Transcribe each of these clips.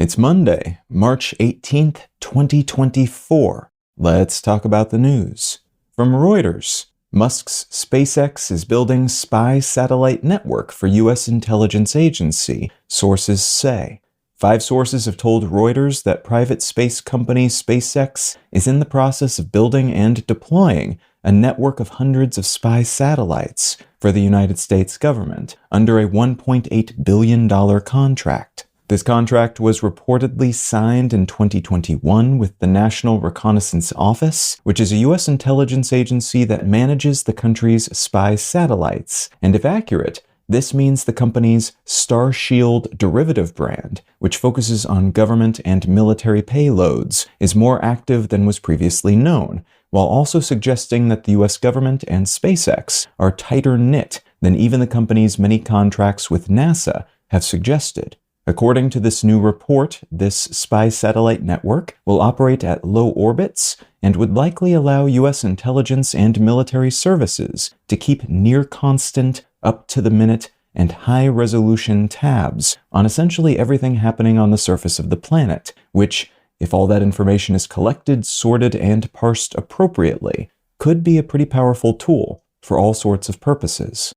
It's Monday, March 18th, 2024. Let's talk about the news. From Reuters, Musk's SpaceX is building spy satellite network for U.S. intelligence agency, sources say. 5 sources have told Reuters that private space company SpaceX is in the process of building and deploying a network of hundreds of spy satellites for the United States government under a $1.8 billion contract. This contract was reportedly signed in 2021 with the National Reconnaissance Office, which is a U.S. intelligence agency that manages the country's spy satellites. And if accurate, this means the company's Starshield derivative brand, which focuses on government and military payloads, is more active than was previously known, while also suggesting that the U.S. government and SpaceX are tighter knit than even the company's many contracts with NASA have suggested. According to this new report, this spy satellite network will operate at low orbits and would likely allow U.S. intelligence and military services to keep near constant, up-to-the-minute, and high-resolution tabs on essentially everything happening on the surface of the planet, which, if all that information is collected, sorted, and parsed appropriately, could be a pretty powerful tool for all sorts of purposes.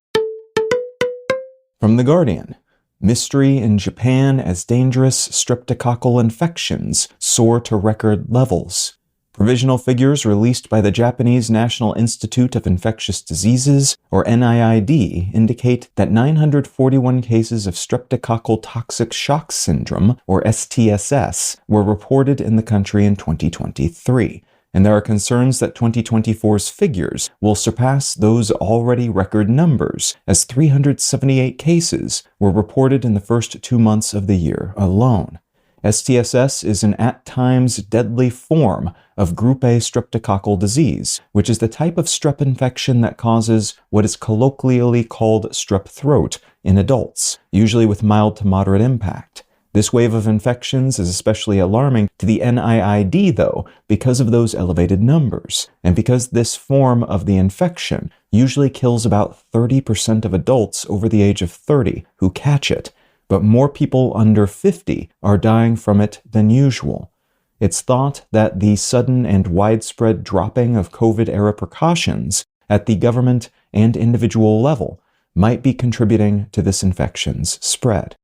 From The Guardian, mystery in Japan as dangerous streptococcal infections soar to record levels. Provisional figures released by the Japanese National Institute of Infectious Diseases, or NIID, indicate that 941 cases of streptococcal toxic shock syndrome, or STSS, were reported in the country in 2023. And there are concerns that 2024's figures will surpass those already record numbers, as 378 cases were reported in the first 2 months of the year alone. STSS is an at-times deadly form of Group A streptococcal disease, which is the type of strep infection that causes what is colloquially called strep throat in adults, usually with mild to moderate impact. This wave of infections is especially alarming to the NIID, though, because of those elevated numbers, and because this form of the infection usually kills about 30% of adults over the age of 30 who catch it, but more people under 50 are dying from it than usual. It's thought that the sudden and widespread dropping of COVID-era precautions at the government and individual level might be contributing to this infection's spread.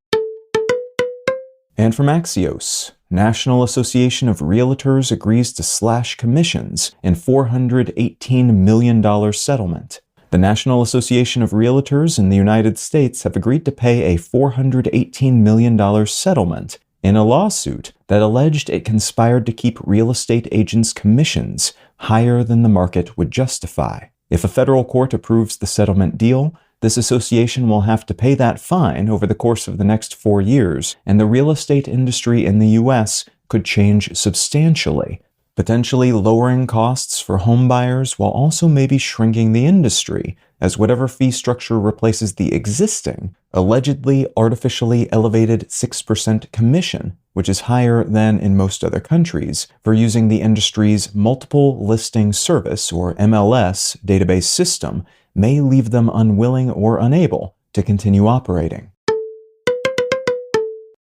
And from Axios, National Association of Realtors agrees to slash commissions in $418 million settlement. The National Association of Realtors in the United States have agreed to pay a $418 million settlement in a lawsuit that alleged it conspired to keep real estate agents' commissions higher than the market would justify. If a federal court approves the settlement deal, this association will have to pay that fine over the course of the next 4 years, and the real estate industry in the U.S. could change substantially, potentially lowering costs for homebuyers while also maybe shrinking the industry, as whatever fee structure replaces the existing, allegedly artificially elevated 6% commission, which is higher than in most other countries, for using the industry's multiple listing service, or MLS, database system, may leave them unwilling or unable to continue operating.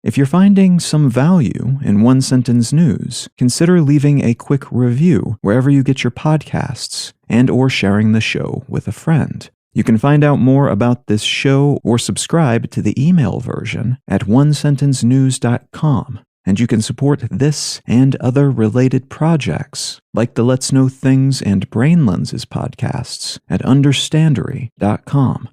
If you're finding some value in One Sentence News, consider leaving a quick review wherever you get your podcasts and/or sharing the show with a friend. You can find out more about this show or subscribe to the email version at onesentencenews.com. And you can support this and other related projects, like the Let's Know Things and Brain Lenses podcasts, at understandery.com.